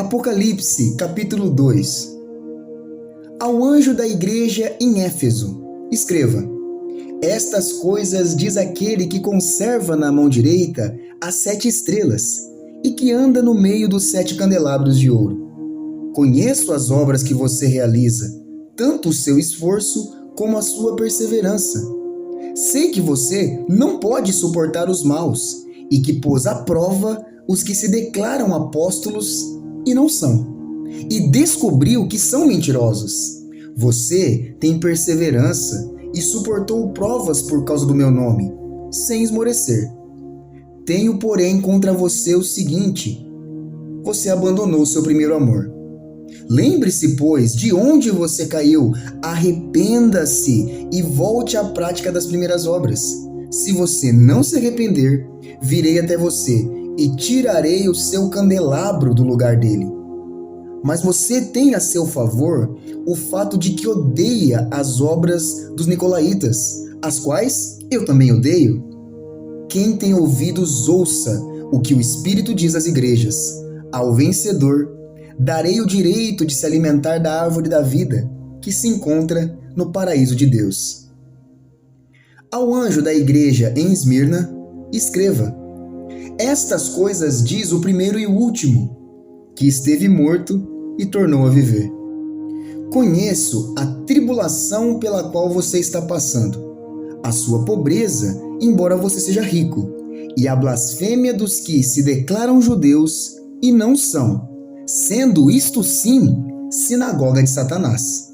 Apocalipse, capítulo 2. Ao anjo da igreja em Éfeso, escreva: Estas coisas diz aquele que conserva na mão direita as 7 estrelas e que anda no meio dos 7 candelabros de ouro. Conheço as obras que você realiza, tanto o seu esforço como a sua perseverança. Sei que você não pode suportar os maus e que pôs à prova os que se declaram apóstolos e não são, e descobriu que são mentirosos. Você tem perseverança e suportou provas por causa do meu nome, sem esmorecer. Tenho, porém, contra você o seguinte: você abandonou seu primeiro amor. Lembre-se, pois, de onde você caiu, arrependa-se e volte à prática das primeiras obras. Se você não se arrepender, virei até você e tirarei o seu candelabro do lugar dele. Mas você tem a seu favor o fato de que odeia as obras dos nicolaítas, as quais eu também odeio. Quem tem ouvidos, ouça o que o Espírito diz às igrejas. Ao vencedor, darei o direito de se alimentar da árvore da vida, que se encontra no paraíso de Deus. Ao anjo da igreja em Esmirna, escreva: Estas coisas diz o primeiro e o último, que esteve morto e tornou a viver. Conheço a tribulação pela qual você está passando, a sua pobreza, embora você seja rico, e a blasfêmia dos que se declaram judeus e não são, sendo isto sim sinagoga de Satanás.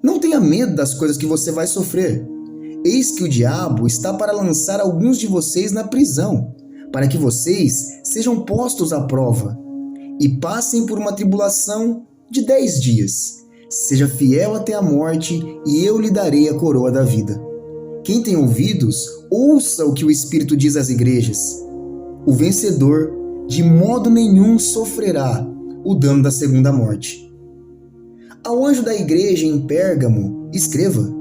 Não tenha medo das coisas que você vai sofrer. Eis que o diabo está para lançar alguns de vocês na prisão, para que vocês sejam postos à prova e passem por uma tribulação de 10 dias. Seja fiel até a morte, e eu lhe darei a coroa da vida. Quem tem ouvidos, ouça o que o Espírito diz às igrejas. O vencedor, de modo nenhum, sofrerá o dano da segunda morte. Ao anjo da igreja em Pérgamo, escreva: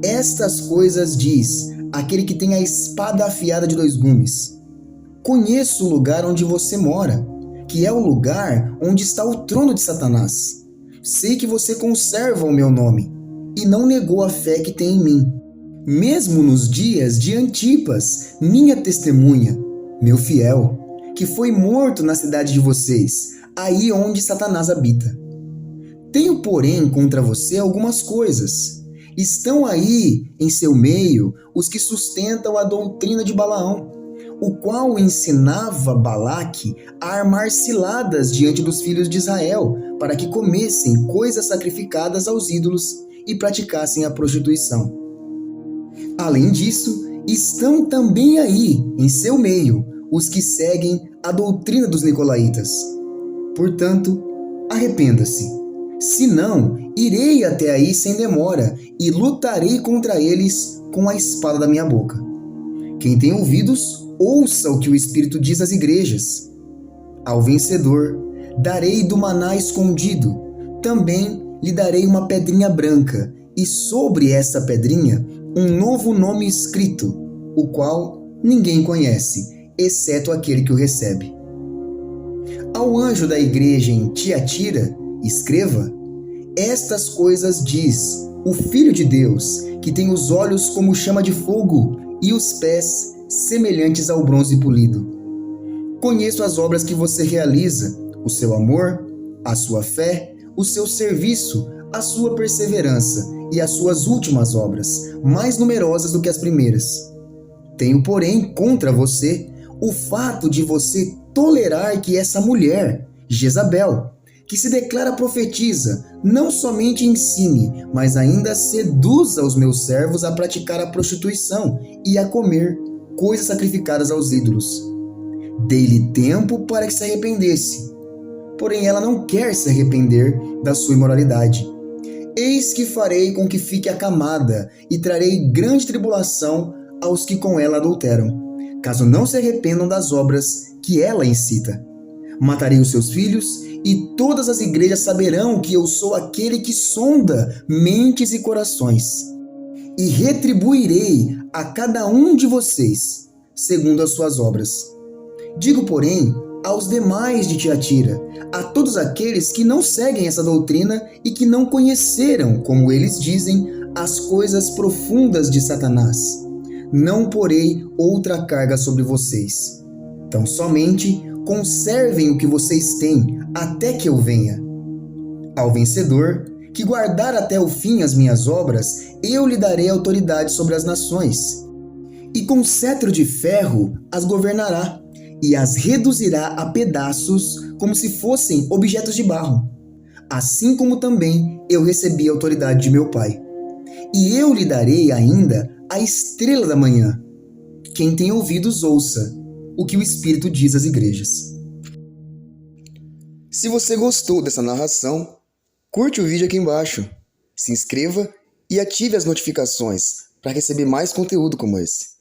Estas coisas diz aquele que tem a espada afiada de 2 gumes. Conheço o lugar onde você mora, que é o lugar onde está o trono de Satanás. Sei que você conserva o meu nome e não negou a fé que tem em mim, mesmo nos dias de Antipas, minha testemunha, meu fiel, que foi morto na cidade de vocês, aí onde Satanás habita. Tenho, porém, contra você algumas coisas. Estão aí em seu meio os que sustentam a doutrina de Balaão, o qual ensinava Balaque a armar ciladas diante dos filhos de Israel, para que comessem coisas sacrificadas aos ídolos e praticassem a prostituição. Além disso, estão também aí em seu meio os que seguem a doutrina dos nicolaítas. Portanto, arrependa-se. Se não, irei até aí sem demora e lutarei contra eles com a espada da minha boca. Quem tem ouvidos, ouça o que o Espírito diz às igrejas. Ao vencedor, darei do maná escondido. Também lhe darei uma pedrinha branca, e sobre essa pedrinha um novo nome escrito, o qual ninguém conhece, exceto aquele que o recebe. Ao anjo da igreja em Tiatira, escreva: Estas coisas diz o Filho de Deus, que tem os olhos como chama de fogo e os pés semelhantes ao bronze polido. Conheço as obras que você realiza, o seu amor, a sua fé, o seu serviço, a sua perseverança e as suas últimas obras, mais numerosas do que as primeiras. Tenho, porém, contra você o fato de você tolerar que essa mulher, Jezabel, que se declara profetiza, não somente ensine, mas ainda seduza os meus servos a praticar a prostituição e a comer coisas sacrificadas aos ídolos. Dei-lhe tempo para que se arrependesse, porém ela não quer se arrepender da sua imoralidade. Eis que farei com que fique acamada e trarei grande tribulação aos que com ela adulteram, caso não se arrependam das obras que ela incita. Matarei os seus filhos, e todas as igrejas saberão que eu sou aquele que sonda mentes e corações. E retribuirei a cada um de vocês, segundo as suas obras. Digo, porém, aos demais de Tiatira, a todos aqueles que não seguem essa doutrina e que não conheceram, como eles dizem, as coisas profundas de Satanás. Não porei outra carga sobre vocês. Então somente conservem o que vocês têm até que eu venha. Ao vencedor, que guardar até o fim as minhas obras, eu lhe darei autoridade sobre as nações. E com cetro de ferro as governará, e as reduzirá a pedaços como se fossem objetos de barro. Assim como também eu recebi a autoridade de meu Pai. E eu lhe darei ainda a estrela da manhã. Quem tem ouvidos, ouça o que o Espírito diz às igrejas. Se você gostou dessa narração, curte o vídeo aqui embaixo, se inscreva e ative as notificações para receber mais conteúdo como esse.